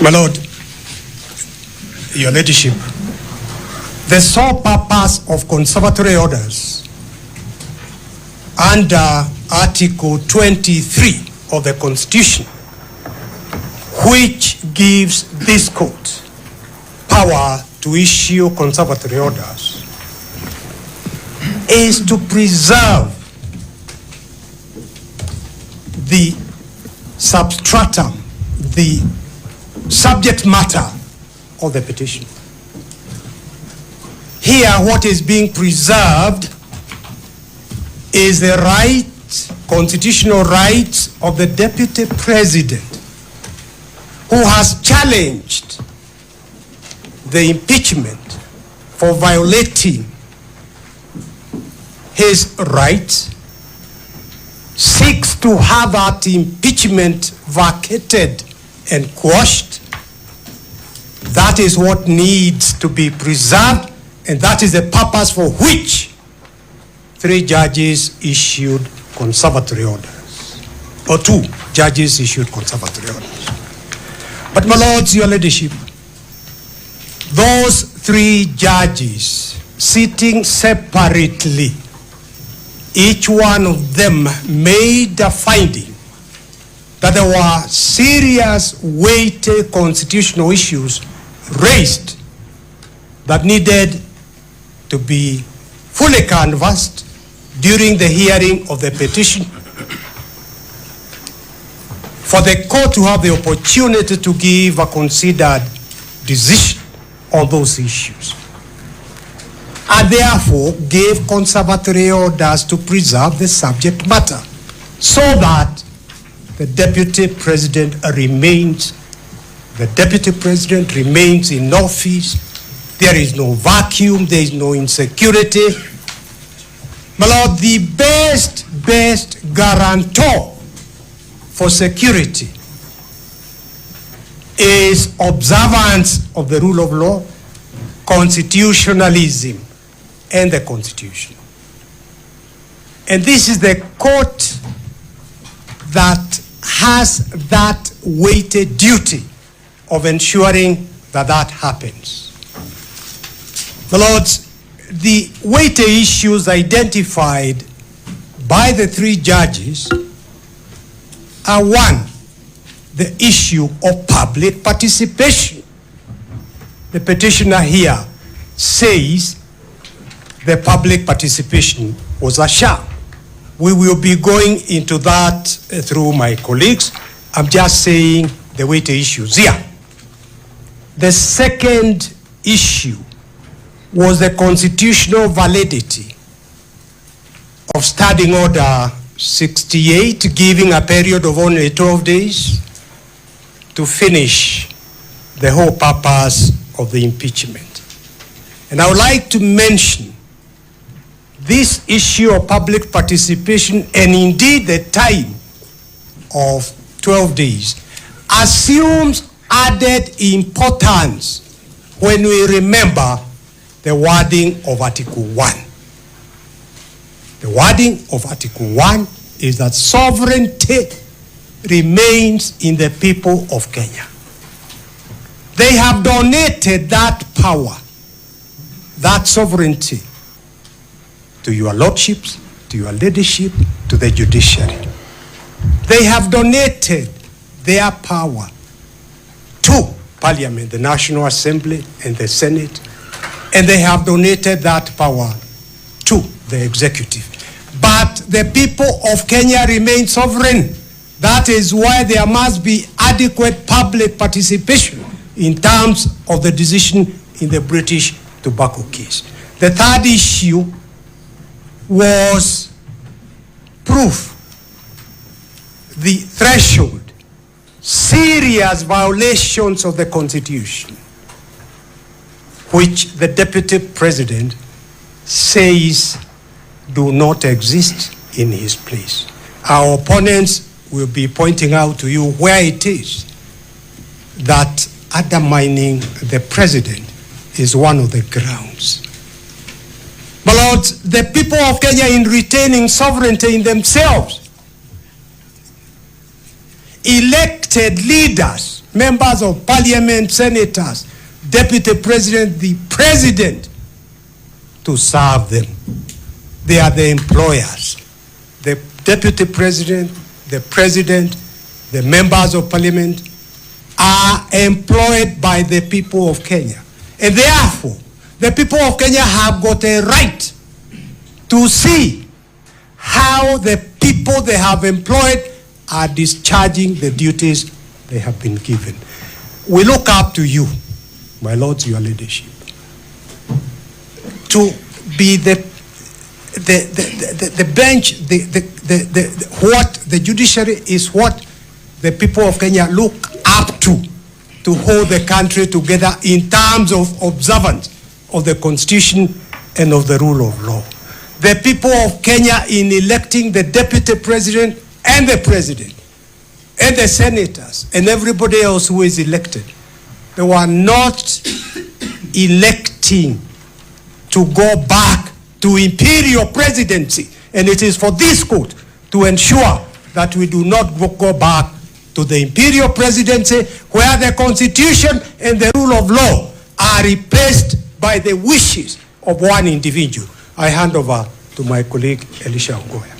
My Lord, Your Ladyship, the sole purpose of conservatory orders under Article 23 of the Constitution, which gives this court power to issue conservatory orders, is to preserve the substratum, the subject matter of the petition. Here, what is being preserved is the rights, constitutional rights of the Deputy President, who has challenged the impeachment for violating his rights, seeks to have that impeachment vacated and quashed. That is what needs to be preserved, and that is the purpose for which 3 judges issued conservatory orders, or 2 judges issued conservatory orders. But my lords, your ladyship, those 3 judges sitting separately, each one of them made a finding that there were serious, weighty constitutional issues raised that needed to be fully canvassed during the hearing of the petition, for the court to have the opportunity to give a considered decision on those issues, and therefore gave conservatory orders to preserve the subject matter so that the Deputy President remains in office. There is no vacuum, there is no insecurity. My Lord, the best guarantor for security is observance of the rule of law, constitutionalism, and the Constitution. And this is the court that has that weighted duty of ensuring that that happens. My lords, the weighty issues identified by the 3 judges are: 1, the issue of public participation. The petitioner here says the public participation was a sham. We will be going into that through my colleagues. I'm just saying the weighty issues here. The second issue was the constitutional validity of Standing Order 68, giving a period of only 12 days to finish the whole purpose of the impeachment. And I would like to mention this issue of public participation, and indeed the time of 12 days, assumes added importance when we remember the wording of Article 1. The wording of Article 1 is that sovereignty remains in the people of Kenya. They have donated that power, that sovereignty, to your lordships, to your leadership, to the judiciary. They have donated their power to Parliament, the National Assembly, and the Senate, and they have donated that power to the executive. But the people of Kenya remain sovereign. That is why there must be adequate public participation in terms of the decision in the British tobacco case. The third issue was proof, the threshold, serious violations of the Constitution, which the Deputy President says do not exist in his place. Our opponents will be pointing out to you where it is that undermining the President is one of the grounds. My lords, the people of Kenya, in retaining sovereignty in themselves, elected leaders members of parliament, senators, deputy president, the president, to serve them. They are the employers. The deputy president, the members of parliament are employed by the people of Kenya. And therefore, the people of Kenya have got a right to see how the people they have employed are discharging the duties they have been given. We look up to you, my lords, your leadership, to be the bench, what the judiciary is what the people of Kenya look up to hold the country together in terms of observance of the Constitution and of the rule of law. The people of Kenya, in electing the deputy president and the president and the senators and everybody else who is elected, they were not electing to go back to imperial presidency. And it is for this court to ensure that we do not go back to the imperial presidency where the Constitution and the rule of law are replaced by the wishes of one individual. I hand over to my colleague Elisha Ngoya.